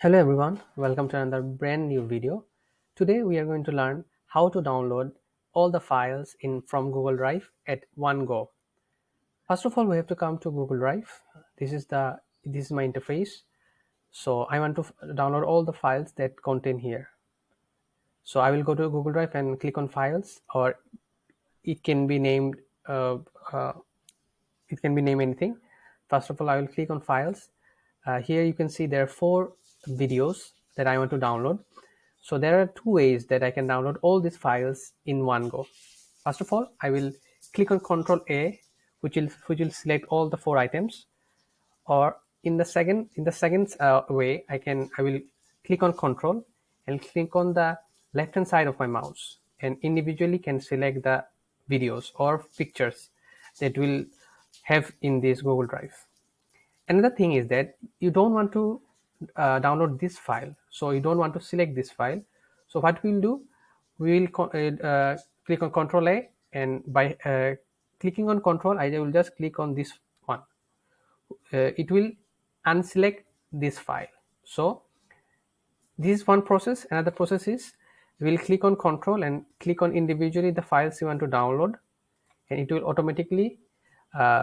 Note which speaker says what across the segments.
Speaker 1: Hello everyone, welcome to another brand new video. Today we are going to learn how to download all the files in from Google Drive at one go. First of all, we have to come to Google Drive. This is my interface. So I want to download all the files that contain here. So I will go to Google Drive and click on files, or it can be named uh, uh, it can be named anything. First of all, I will click on files. Here you can see there are four videos that I want to download. So there are two ways that I can download all these files in one go. First of all, I will click on Control A, which will select all the four items. Or in the second way, I will click on Control and click on the left hand side of my mouse, and individually can select the videos or pictures that will have in this Google Drive. Another thing is that you don't want to download this file, so you don't want to select this file. So what we'll do, we will click on Control A, and by clicking on Control, I will just click on this one. It will unselect this file. So this is one process. Another process is we'll click on Control and click on individually the files you want to download, and it will automatically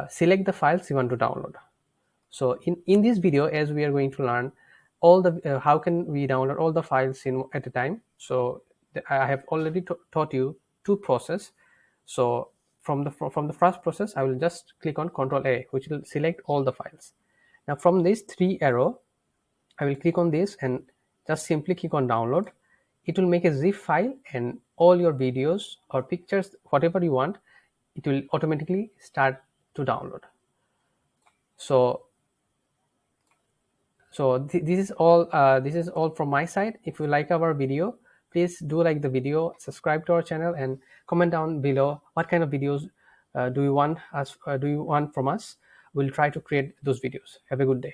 Speaker 1: select the files you want to download. So in this video, as we are going to learn all the how can we download all the files in at a time. So I have already taught you two process. So from the first process, I will just click on Control A, which will select all the files. Now from this three arrow, I will click on this and just simply click on download. It will make a zip file, and all your videos or pictures, whatever you want, it will automatically start to download. So this is all from my side. If you like our video, please do like the video, subscribe to our channel, and comment down below what kind of videos do you want from us. We'll try to create those videos. Have a good day.